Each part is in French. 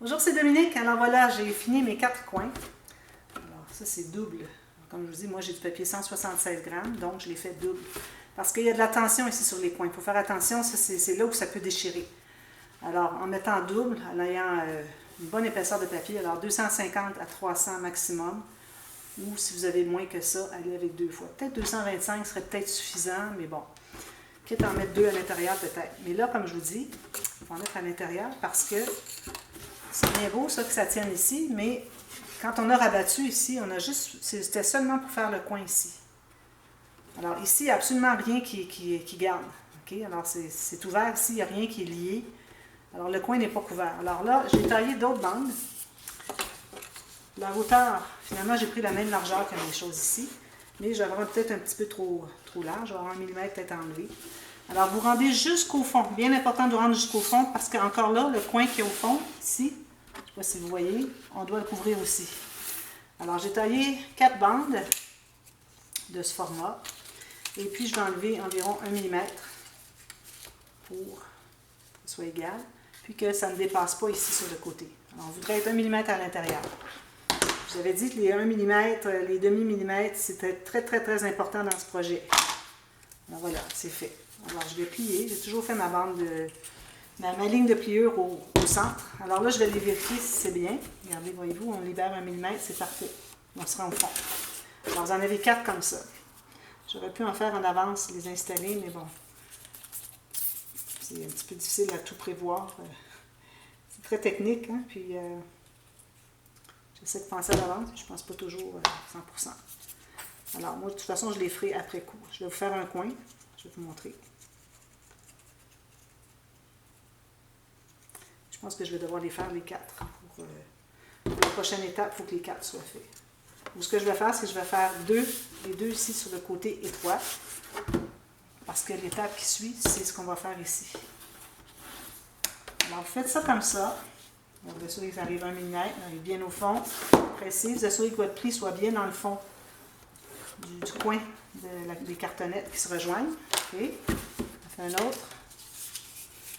Bonjour, c'est Dominique. Alors voilà, j'ai fini mes 4 coins. Alors ça, c'est double. Comme je vous dis, moi j'ai du papier 176 grammes, donc je l'ai fait double. Parce qu'il y a de la tension ici sur les coins. Il faut faire attention, c'est là où ça peut déchirer. Alors, en mettant double, en ayant une bonne épaisseur de papier, alors 250 à 300 maximum. Ou si vous avez moins que ça, allez avec 2 fois. Peut-être 225 serait peut-être suffisant, mais bon. Quitte à en mettre 2 à l'intérieur peut-être. Mais là, comme je vous dis, il faut en mettre à l'intérieur parce que c'est bien beau ça que ça tienne ici, mais quand on a rabattu ici, on a juste, c'était seulement pour faire le coin ici. Alors ici, il n'y a absolument rien qui garde. Okay? Alors c'est ouvert ici, il n'y a rien qui est lié. Alors le coin n'est pas couvert. Alors là, j'ai taillé d'autres bandes. La hauteur, finalement, j'ai pris la même largeur que mes choses ici, mais j'aurai peut-être un petit peu trop large, je vais avoir 1 mm peut-être enlevé. Alors vous rendez jusqu'au fond. Bien important de rendre jusqu'au fond parce qu'encore là, le coin qui est au fond, ici, je ne sais pas si vous voyez, on doit le couvrir aussi. Alors j'ai taillé 4 bandes de ce format et puis je vais enlever environ 1 mm pour que ce soit égal, puis que ça ne dépasse pas ici sur le côté. Alors on voudrait être 1 mm à l'intérieur. Je vous avais dit que les 1 mm, les demi-millimètres, c'était très important dans ce projet. Alors voilà, c'est fait. Alors je vais plier. J'ai toujours fait ma bande de ma ligne de pliure au centre. Alors là, je vais les vérifier si c'est bien. Regardez, voyez-vous, on libère 1 mm, c'est parfait. On sera au fond. Alors vous en avez 4 comme ça. J'aurais pu en faire en avance, les installer, mais bon. C'est un petit peu difficile à tout prévoir. C'est très technique, hein? Puis j'essaie de penser à l'avance, je ne pense pas toujours 100%. Alors moi, de toute façon, je les ferai après coup. Je vais vous faire un coin. Je vais vous montrer. Je pense que je vais devoir les faire les 4. Pour la prochaine étape, il faut que les 4 soient faits. Ou ce que je vais faire, c'est que je vais faire les deux ici sur le côté étroit. Parce que l'étape qui suit, c'est ce qu'on va faire ici. Alors, vous faites ça comme ça. Vous assurez que ça arrive 1 mm, bien au fond. Pressez, vous assurez que votre pli soit bien dans le fond du coin des cartonnettes qui se rejoignent. Okay. On fait un autre.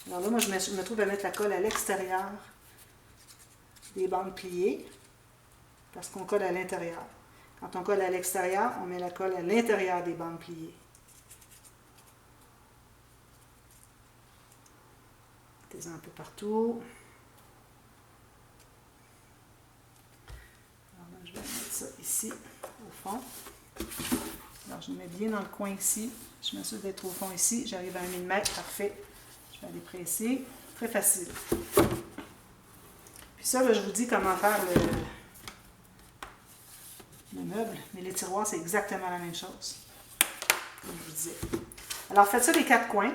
Alors là, moi, je me trouve à mettre la colle à l'extérieur des bandes pliées parce qu'on colle à l'intérieur. Quand on colle à l'extérieur, on met la colle à l'intérieur des bandes pliées. Mettez-en un peu partout. Alors là, je vais mettre ça ici, au fond. Alors, je me mets bien dans le coin ici. Je m'assure d'être au fond ici. J'arrive à 1 mm, parfait. Je vais aller presser. Très facile. Puis ça, là, je vous dis comment faire le meuble. Mais les tiroirs, c'est exactement la même chose. Comme je vous disais. Alors, faites ça les 4 coins.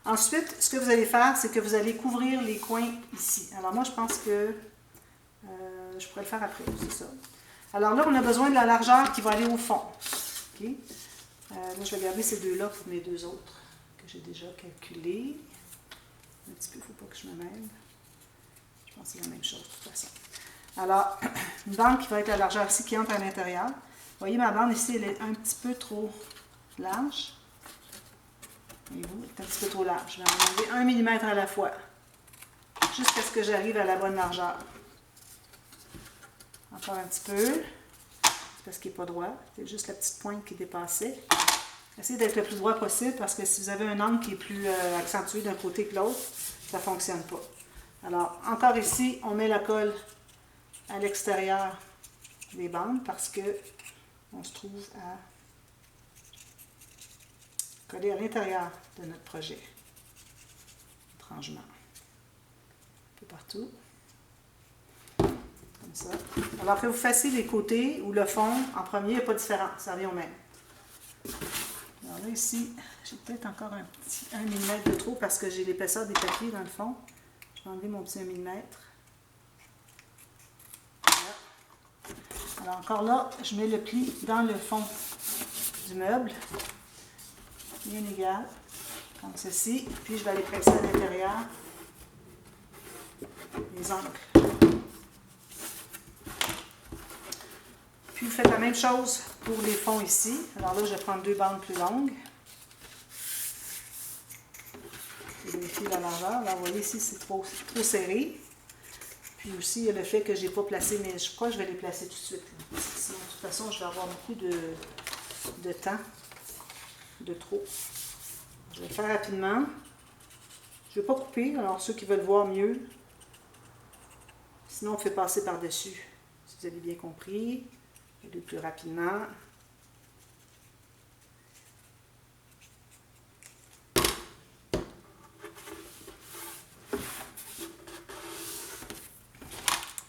Ensuite, ce que vous allez faire, c'est que vous allez couvrir les coins ici. Alors, moi, je pense que je pourrais le faire après. C'est ça. Alors là, on a besoin de la largeur qui va aller au fond. Okay. Moi, je vais garder ces deux-là pour mes deux autres que j'ai déjà calculés. Un petit peu, il ne faut pas que je me mêle. Je pense que c'est la même chose de toute façon. Alors, une bande qui va être la largeur ici qui entre à l'intérieur. Vous voyez, ma bande ici, elle est un petit peu trop large. Voyez-vous, elle est un petit peu trop large. Je vais en enlever 1 mm à la fois, jusqu'à ce que j'arrive à la bonne largeur. Encore un petit peu. Parce qu'il n'est pas droit. C'est juste la petite pointe qui dépassait. Essayez d'être le plus droit possible parce que si vous avez un angle qui est plus accentué d'un côté que l'autre, ça ne fonctionne pas. Alors, encore ici, on met la colle à l'extérieur des bandes parce que on se trouve à coller à l'intérieur de notre projet. Notre rangement. Un peu partout. Comme ça. Alors que vous fassiez les côtés ou le fond, en premier, il n'y a pas de différence, ça revient au même. Alors là, ici, j'ai peut-être encore un petit 1 mm de trop parce que j'ai l'épaisseur des papiers dans le fond. Je vais enlever mon petit 1 mm. Voilà. Alors encore là, je mets le pli dans le fond du meuble, bien égal, comme ceci. Puis je vais aller presser à l'intérieur les angles. Puis vous faites la même chose pour les fonds ici. Alors là, je vais prendre 2 bandes plus longues. Je vérifie la largeur. Là, vous voyez ici, c'est trop serré. Puis aussi, il y a le fait que je n'ai pas placé, mais je crois que je vais les placer tout de suite. Là. Sinon, de toute façon, je vais avoir beaucoup de temps, de trop. Je vais le faire rapidement. Je ne vais pas couper, alors ceux qui veulent voir mieux. Sinon, on fait passer par-dessus. Si vous avez bien compris, je vais aller plus rapidement.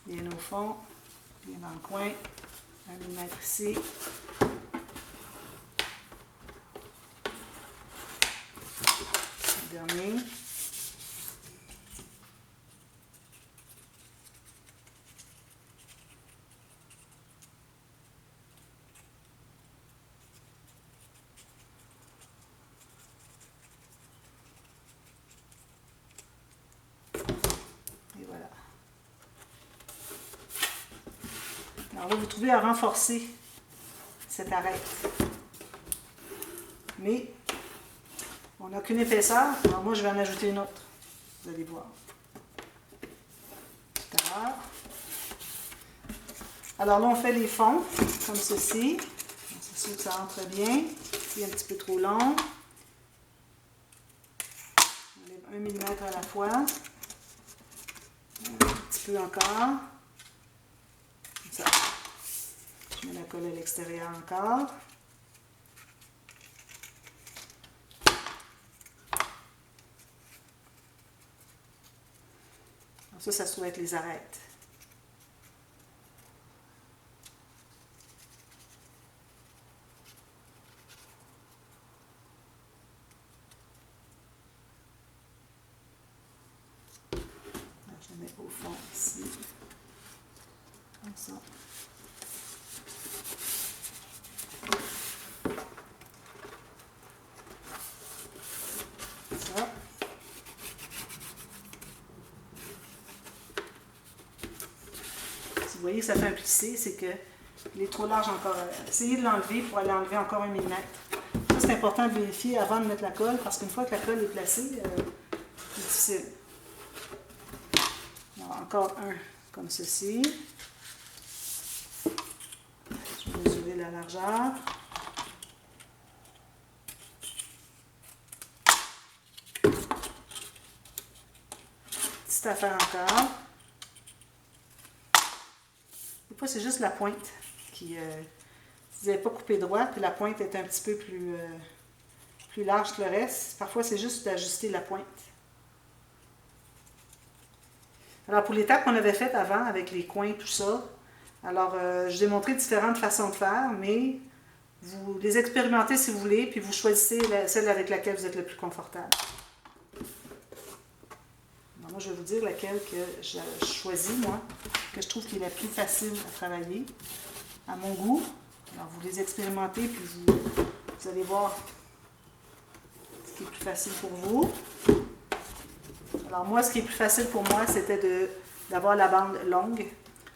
Bien au fond, bien dans le coin. On va le mettre ici. Le dernier. Alors là, vous trouvez à renforcer cette arête. Mais on n'a qu'une épaisseur, alors moi je vais en ajouter une autre. Vous allez voir. Tout à l'heure. Alors là, on fait les fonds, comme ceci. C'est sûr que ça entre bien. Ici, un petit peu trop long. On enlève 1 mm à la fois. Un petit peu encore. Comme ça. Je mets la colle à l'extérieur encore. Alors ça se trouve être les arêtes. Je le mets au fond ici. Comme ça. Ça. Si vous voyez que ça fait un plissé, c'est que il est trop large encore. Essayez de l'enlever pour aller enlever encore 1 mm. Ça, c'est important de vérifier avant de mettre la colle, parce qu'une fois que la colle est placée, c'est difficile. Alors, encore un comme ceci. Je vais mesurer la largeur. Petite affaire encore. Des fois, c'est juste la pointe qui... si vous n'avez pas coupé droit, puis la pointe est un petit peu plus large que le reste, parfois, c'est juste d'ajuster la pointe. Alors, pour l'étape qu'on avait faite avant, avec les coins, tout ça, alors, je vous ai montré différentes façons de faire, mais vous les expérimentez si vous voulez, puis vous choisissez celle avec laquelle vous êtes le plus confortable. Alors, moi, je vais vous dire laquelle que je choisis, moi, que je trouve qui est la plus facile à travailler, à mon goût. Alors, vous les expérimentez, puis vous allez voir ce qui est plus facile pour vous. Alors, moi, ce qui est plus facile pour moi, c'était d'avoir la bande longue,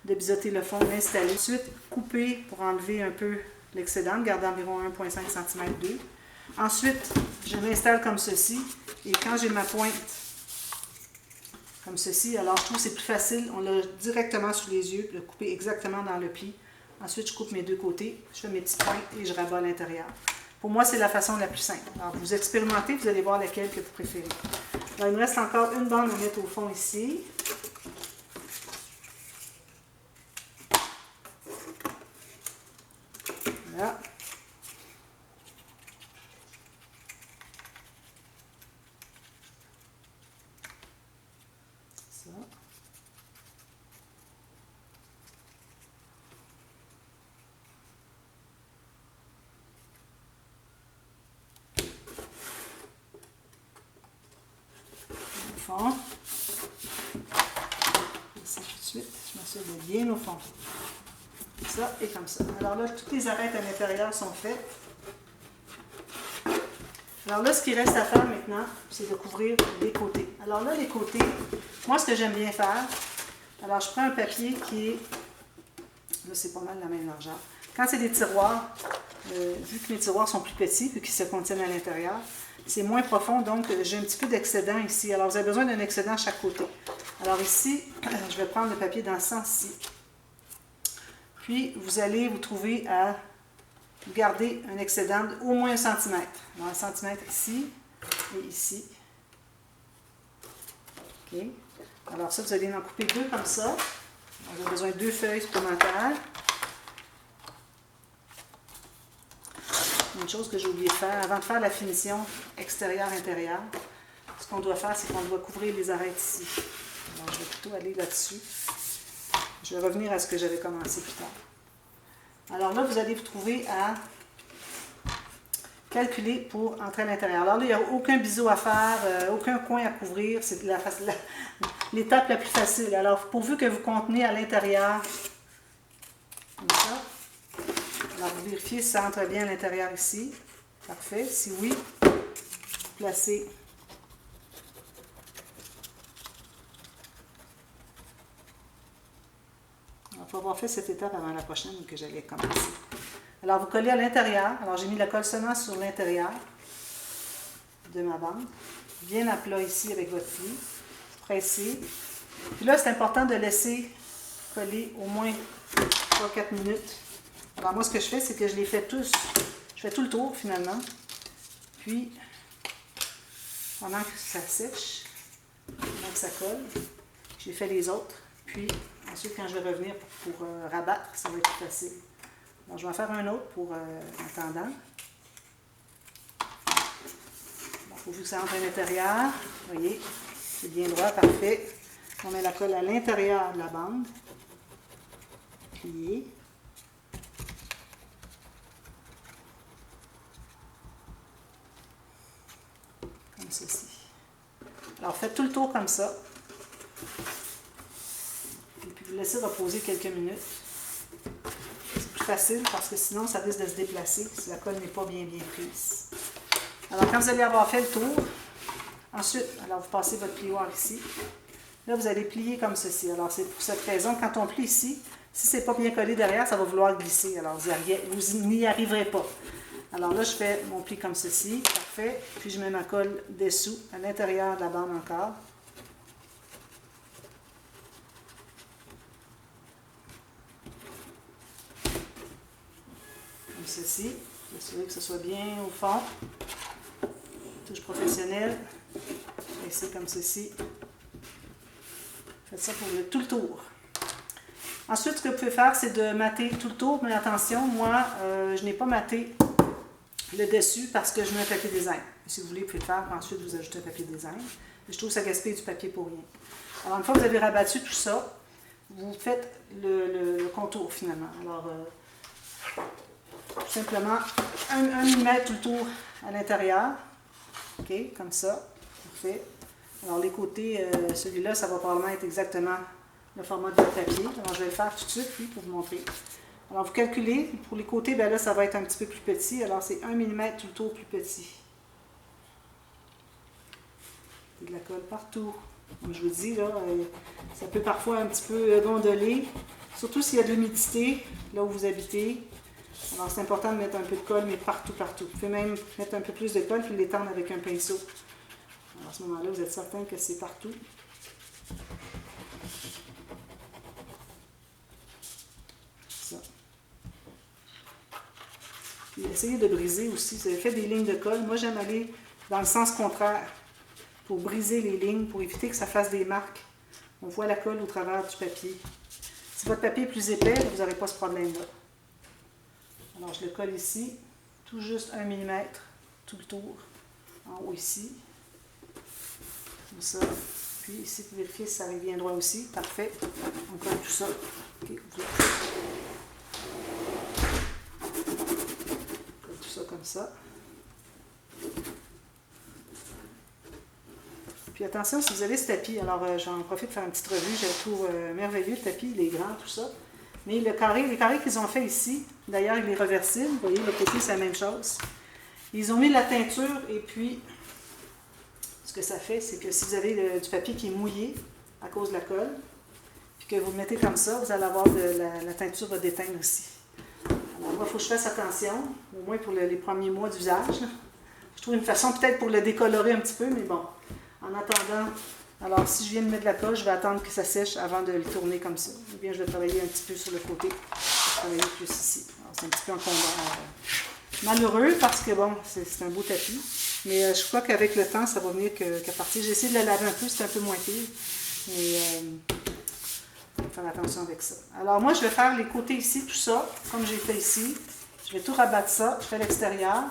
de biseauter le fond, l'installer. Ensuite, couper pour enlever un peu l'excédent, garder environ 1,5 cm d'eux. Ensuite, je m'installe comme ceci, et quand j'ai ma pointe comme ceci, alors je trouve que c'est plus facile, on l'a directement sous les yeux, de couper exactement dans le pli. Ensuite, je coupe mes deux côtés, je fais mes petites pointes et je rabats à l'intérieur. Pour moi, c'est la façon la plus simple. Alors, vous expérimentez, vous allez voir laquelle que vous préférez. Alors, il me reste encore une bande à mettre au fond ici. Voilà. Ça. Au fond. Ça tout de suite, je m'assure de bien au fond. Ça et comme ça. Alors là, toutes les arêtes à l'intérieur sont faites. Alors là, ce qui reste à faire maintenant, c'est de couvrir les côtés. Alors là, les côtés, moi, ce que j'aime bien faire, alors je prends un papier qui est, là, c'est pas mal la même largeur. Quand c'est des tiroirs, vu que mes tiroirs sont plus petits, vu qu'ils se contiennent à l'intérieur, c'est moins profond, donc j'ai un petit peu d'excédent ici. Alors, vous avez besoin d'un excédent à chaque côté. Alors ici, je vais prendre le papier dans ce sens-ci. Puis, vous allez vous trouver à garder un excédent d'au moins 1 cm. Alors, 1 cm ici et ici. OK. Alors ça, vous allez en couper 2 comme ça. On a besoin de 2 feuilles supplémentaires. Une chose que j'ai oublié de faire, avant de faire la finition extérieure-intérieure, ce qu'on doit faire, c'est qu'on doit couvrir les arêtes ici. Alors, je vais plutôt aller là-dessus. Je vais revenir à ce que j'avais commencé plus tard. Alors là, vous allez vous trouver à calculer pour entrer à l'intérieur. Alors là, il n'y a aucun biseau à faire, aucun coin à couvrir. C'est l'étape la plus facile. Alors, pourvu que vous contenez à l'intérieur, comme ça. Alors, vous vérifiez si ça entre bien à l'intérieur ici. Parfait. Si oui, placez. Il faut avoir fait cette étape avant la prochaine que j'allais commencer. Alors, vous collez à l'intérieur. Alors, j'ai mis la colle seulement sur l'intérieur de ma bande. Bien à plat ici avec votre pli. Pressez. Puis là, c'est important de laisser coller au moins 3-4 minutes. Alors, moi, ce que je fais, c'est que je les fais tous. Je fais tout le tour, finalement. Puis, pendant que ça sèche, pendant que ça colle, j'ai fait les autres. Puis, ensuite, quand je vais revenir pour rabattre, ça va être plus facile. Alors, je vais en faire un autre pour en attendant. Bon, il faut que ça entre à l'intérieur. Vous voyez, c'est bien droit, parfait. On met la colle à l'intérieur de la bande. Plié. Comme ceci. Alors, faites tout le tour comme ça. Et puis, vous laissez reposer quelques minutes. C'est plus facile parce que sinon, ça risque de se déplacer si la colle n'est pas bien prise. Alors, quand vous allez avoir fait le tour, ensuite, alors vous passez votre plioir ici. Là, vous allez plier comme ceci. Alors, c'est pour cette raison, quand on plie ici, si ce n'est pas bien collé derrière, ça va vouloir glisser. Alors, vous n'y arriverez pas. Alors là, je fais mon pli comme ceci. Parfait. Puis, je mets ma colle dessous, à l'intérieur de la bande encore. Comme ceci. Assurez que ce soit bien au fond. Touche professionnelle. Laissez comme ceci. Faites ça pour tout le tour. Ensuite, ce que vous pouvez faire, c'est de mater tout le tour. Mais attention, moi, je n'ai pas maté le dessus parce que je mets un papier design. Si vous voulez, vous pouvez le faire. Ensuite, vous ajoutez un papier design. Je trouve que ça gaspille du papier pour rien. Alors, une fois que vous avez rabattu tout ça, vous faites le contour finalement. Alors, tout simplement 1 mm tout le tour à l'intérieur. OK, comme ça. Parfait. Alors, les côtés, celui-là, ça va probablement être exactement le format de votre papier. Alors, je vais le faire tout de suite, puis, pour vous montrer. Alors, vous calculez. Pour les côtés, bien là, ça va être un petit peu plus petit. Alors, c'est 1 mm tout le tour plus petit. Et de la colle partout. Comme je vous dis, là, ça peut parfois un petit peu gondoler. Surtout s'il y a de l'humidité, là où vous habitez. Alors, c'est important de mettre un peu de colle, mais partout. Vous pouvez même mettre un peu plus de colle, puis l'étendre avec un pinceau. Alors, à ce moment-là, vous êtes certain que c'est partout. Ça. Puis, essayez de briser aussi. Vous avez fait des lignes de colle. Moi, j'aime aller dans le sens contraire pour briser les lignes, pour éviter que ça fasse des marques. On voit la colle au travers du papier. Si votre papier est plus épais, vous n'aurez pas ce problème-là. Alors, je le colle ici, tout juste 1 mm, tout le tour, en haut ici, comme ça. Puis ici, vous vérifiez si ça arrive bien droit aussi. Parfait. On colle tout ça. Okay. On colle tout ça comme ça. Puis attention, si vous avez ce tapis, alors j'en profite pour faire une petite revue, je le trouve merveilleux, le tapis, il est grand, tout ça. Mais les carrés qu'ils ont fait ici, d'ailleurs, il est reversible. Vous voyez, le côté, c'est la même chose. Ils ont mis de la teinture et puis, ce que ça fait, c'est que si vous avez du papier qui est mouillé à cause de la colle, puis que vous le mettez comme ça, vous allez avoir la teinture va déteindre aussi. Alors, moi, il faut que je fasse attention, au moins pour les premiers mois d'usage. Je trouve une façon peut-être pour le décolorer un petit peu, mais bon, en attendant, alors si je viens de mettre de la colle, je vais attendre que ça sèche avant de le tourner comme ça. Ou bien je vais travailler un petit peu sur le côté, je vais travailler plus ici. Alors c'est un petit peu malheureux parce que bon, c'est un beau tapis, mais je crois qu'avec le temps, ça va venir qu'à partir. J'ai essayé de la laver un peu, c'est un peu moins pire, mais il faut faire attention avec ça. Alors moi, je vais faire les côtés ici, tout ça, comme j'ai fait ici. Je vais tout rabattre ça, je fais l'extérieur.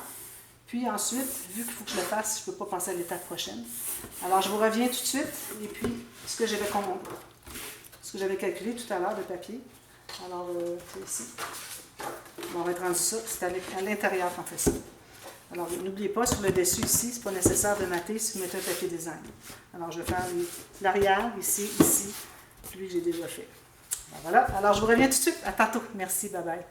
Puis ensuite, vu qu'il faut que je le fasse, je ne peux pas passer à l'étape prochaine. Alors je vous reviens tout de suite. Et puis, ce que j'avais calculé tout à l'heure de papier. Alors, c'est ici. On va être rendu ça. C'est à l'intérieur qu'on fait ça. Alors, n'oubliez pas, sur le dessus ici, c'est pas nécessaire de mater si vous mettez un papier design. Alors, je vais faire l'arrière, ici, ici, celui que j'ai déjà fait. Ben voilà. Alors, je vous reviens tout de suite. À tantôt. Merci. Bye bye.